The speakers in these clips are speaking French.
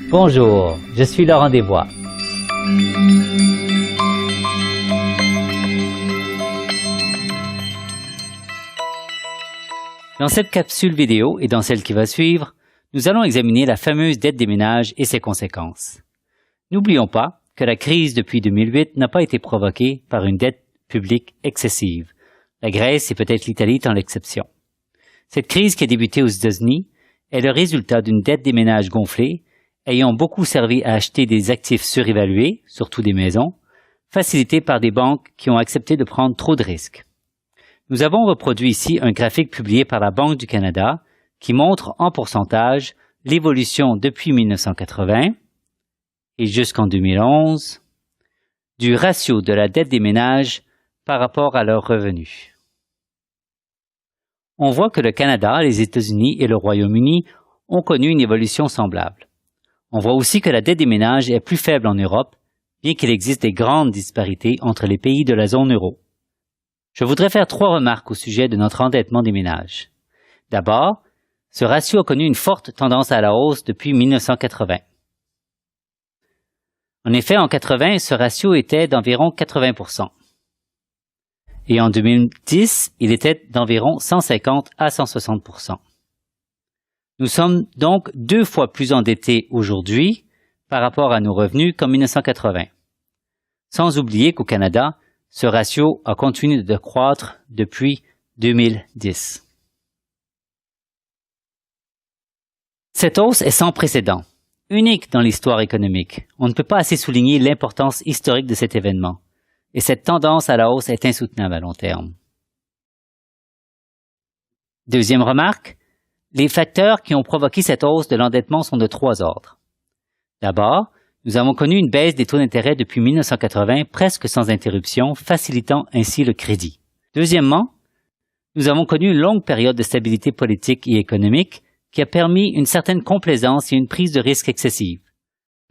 Bonjour, je suis Laurent Desbois. Dans cette capsule vidéo et dans celle qui va suivre, nous allons examiner la fameuse dette des ménages et ses conséquences. N'oublions pas que la crise depuis 2008 n'a pas été provoquée par une dette publique excessive. La Grèce et peut-être l'Italie étant l'exception. Cette crise qui a débuté aux États-Unis est le résultat d'une dette des ménages gonflée, ayant beaucoup servi à acheter des actifs surévalués, surtout des maisons, facilités par des banques qui ont accepté de prendre trop de risques. Nous avons reproduit ici un graphique publié par la Banque du Canada qui montre en pourcentage l'évolution depuis 1980 et jusqu'en 2011 du ratio de la dette des ménages par rapport à leurs revenus. On voit que le Canada, les États-Unis et le Royaume-Uni ont connu une évolution semblable. On voit aussi que la dette des ménages est plus faible en Europe, bien qu'il existe des grandes disparités entre les pays de la zone euro. Je voudrais faire 3 remarques au sujet de notre endettement des ménages. D'abord, ce ratio a connu une forte tendance à la hausse depuis 1980. En effet, en 80, ce ratio était d'environ 80%. Et en 2010, il était d'environ 150 à 160%. Nous sommes donc 2 fois plus endettés aujourd'hui par rapport à nos revenus qu'en 1980. Sans oublier qu'au Canada, ce ratio a continué de croître depuis 2010. Cette hausse est sans précédent, unique dans l'histoire économique. On ne peut pas assez souligner l'importance historique de cet événement. Et cette tendance à la hausse est insoutenable à long terme. Deuxième remarque, les facteurs qui ont provoqué cette hausse de l'endettement sont de 3 ordres. D'abord, nous avons connu une baisse des taux d'intérêt depuis 1980 presque sans interruption, facilitant ainsi le crédit. Deuxièmement, nous avons connu une longue période de stabilité politique et économique qui a permis une certaine complaisance et une prise de risque excessive.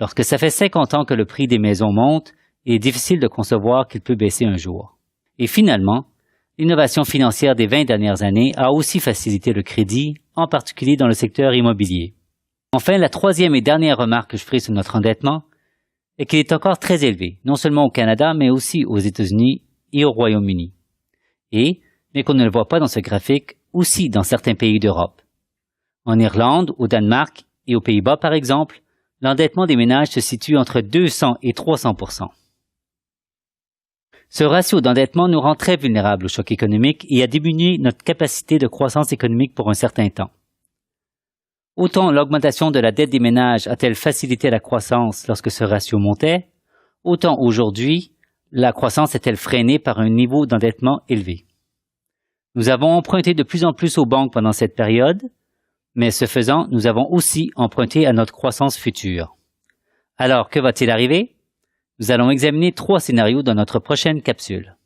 Lorsque ça fait 50 ans que le prix des maisons monte, il est difficile de concevoir qu'il peut baisser un jour. Et finalement, l'innovation financière des 20 dernières années a aussi facilité le crédit, en particulier dans le secteur immobilier. Enfin, la 3e et dernière remarque que je ferai sur notre endettement est qu'il est encore très élevé, non seulement au Canada, mais aussi aux États-Unis et au Royaume-Uni. Et, mais qu'on ne le voit pas dans ce graphique, aussi dans certains pays d'Europe. En Irlande, au Danemark et aux Pays-Bas, par exemple, l'endettement des ménages se situe entre 200 et 300%. Ce ratio d'endettement nous rend très vulnérables au choc économique et a diminué notre capacité de croissance économique pour un certain temps. Autant l'augmentation de la dette des ménages a-t-elle facilité la croissance lorsque ce ratio montait, autant aujourd'hui, la croissance est-elle freinée par un niveau d'endettement élevé. Nous avons emprunté de plus en plus aux banques pendant cette période, mais ce faisant, nous avons aussi emprunté à notre croissance future. Alors, que va-t-il arriver? Nous allons examiner 3 scénarios dans notre prochaine capsule.